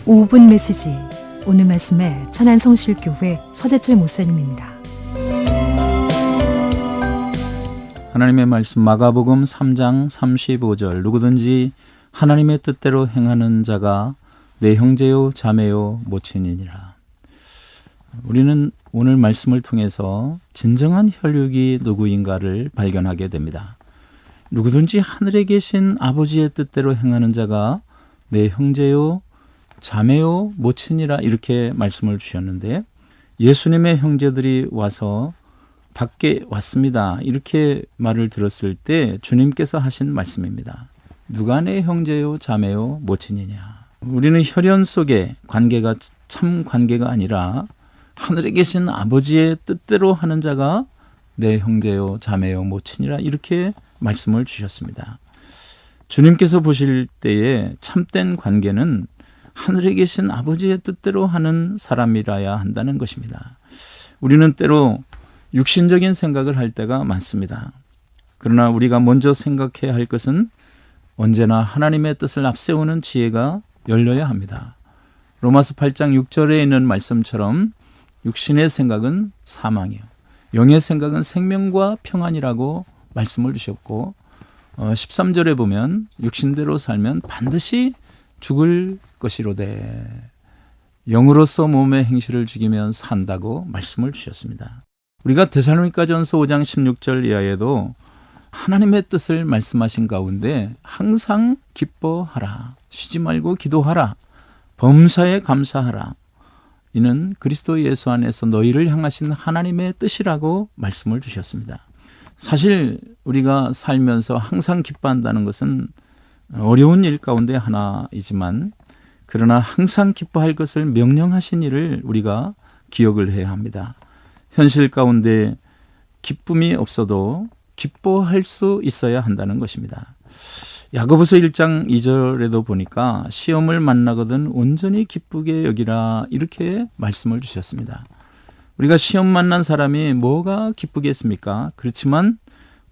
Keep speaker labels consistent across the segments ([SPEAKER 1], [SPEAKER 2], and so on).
[SPEAKER 1] 5분 메시지, 오늘 말씀에 천안성실교회 서재철 목사님입니다.
[SPEAKER 2] 하나님의 말씀 마가복음 3장 35절, 누구든지 하나님의 뜻대로 행하는 자가 내 형제요 자매요 모친이니라. 우리는 오늘 말씀을 통해서 진정한 혈육이 누구인가를 발견하게 됩니다. 누구든지 하늘에 계신 아버지의 뜻대로 행하는 자가 내 형제요 자매요 모친이라, 이렇게 말씀을 주셨는데, 예수님의 형제들이 와서 밖에 왔습니다, 이렇게 말을 들었을 때 주님께서 하신 말씀입니다. 누가 내 형제요 자매요 모친이냐. 우리는 혈연 속의 관계가 참 관계가 아니라 하늘에 계신 아버지의 뜻대로 하는 자가 내 형제요 자매요 모친이라, 이렇게 말씀을 주셨습니다. 주님께서 보실 때에 참된 관계는 하늘에 계신 아버지의 뜻대로 하는 사람이라야 한다는 것입니다. 우리는 때로 육신적인 생각을 할 때가 많습니다. 그러나 우리가 먼저 생각해야 할 것은 언제나 하나님의 뜻을 앞세우는 지혜가 열려야 합니다. 로마서 8장 6절에 있는 말씀처럼 육신의 생각은 사망이요, 영의 생각은 생명과 평안이라고 말씀을 주셨고, 13절에 보면 육신대로 살면 반드시 죽을 것이로되 영으로서 몸의 행실을 죽이면 산다고 말씀을 주셨습니다. 우리가 데살로니가전서 5장 16절 이하에도 하나님의 뜻을 말씀하신 가운데 항상 기뻐하라, 쉬지 말고 기도하라, 범사에 감사하라, 이는 그리스도 예수 안에서 너희를 향하신 하나님의 뜻이라고 말씀을 주셨습니다. 사실 우리가 살면서 항상 기뻐한다는 것은 어려운 일 가운데 하나이지만, 그러나 항상 기뻐할 것을 명령하신 이를 우리가 기억을 해야 합니다. 현실 가운데 기쁨이 없어도 기뻐할 수 있어야 한다는 것입니다. 야고보서 1장 2절에도 보니까 시험을 만나거든 온전히 기쁘게 여기라, 이렇게 말씀을 주셨습니다. 우리가 시험 만난 사람이 뭐가 기쁘겠습니까? 그렇지만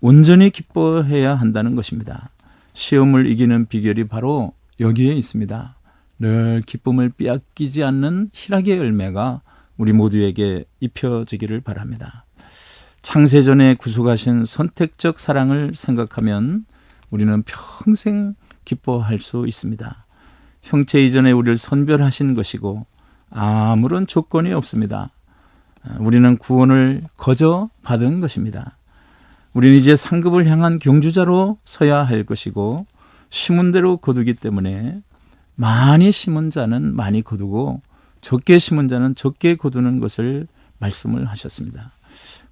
[SPEAKER 2] 온전히 기뻐해야 한다는 것입니다. 시험을 이기는 비결이 바로 여기에 있습니다. 늘 기쁨을 빼앗기지 않는 희락의 열매가 우리 모두에게 입혀지기를 바랍니다. 창세전에 구속하신 선택적 사랑을 생각하면 우리는 평생 기뻐할 수 있습니다. 형체 이전에 우리를 선별하신 것이고 아무런 조건이 없습니다. 우리는 구원을 거저 받은 것입니다. 우리는 이제 상급을 향한 경주자로 서야 할 것이고, 심은 대로 거두기 때문에 많이 심은 자는 많이 거두고 적게 심은 자는 적게 거두는 것을 말씀을 하셨습니다.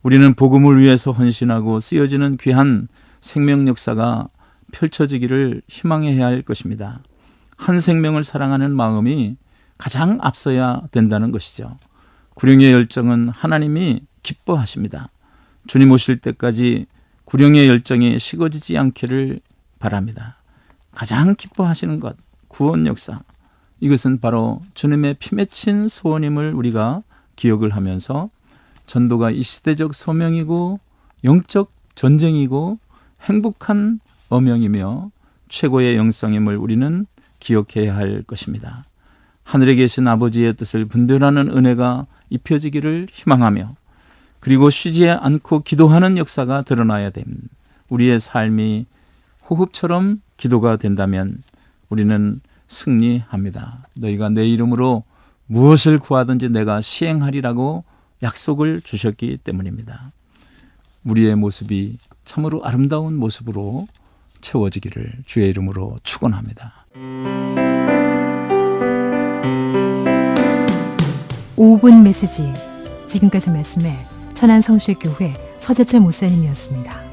[SPEAKER 2] 우리는 복음을 위해서 헌신하고 쓰여지는 귀한 생명 역사가 펼쳐지기를 희망해야 할 것입니다. 한 생명을 사랑하는 마음이 가장 앞서야 된다는 것이죠. 구령의 열정은 하나님이 기뻐하십니다. 주님 오실 때까지 구령의 열정이 식어지지 않기를 바랍니다. 가장 기뻐하시는 것, 구원 역사, 이것은 바로 주님의 피 맺힌 소원임을 우리가 기억을 하면서 전도가 이 시대적 소명이고 영적 전쟁이고 행복한 어명이며 최고의 영성임을 우리는 기억해야 할 것입니다. 하늘에 계신 아버지의 뜻을 분별하는 은혜가 입혀지기를 희망하며, 그리고 쉬지 않고 기도하는 역사가 드러나야 됩니다. 우리의 삶이 호흡처럼 기도가 된다면 우리는 승리합니다. 너희가 내 이름으로 무엇을 구하든지 내가 시행하리라고 약속을 주셨기 때문입니다. 우리의 모습이 참으로 아름다운 모습으로 채워지기를 주의 이름으로 축원합니다.
[SPEAKER 1] 5분 메시지, 지금까지 말씀에 천안성실교회 서재철 목사님이었습니다.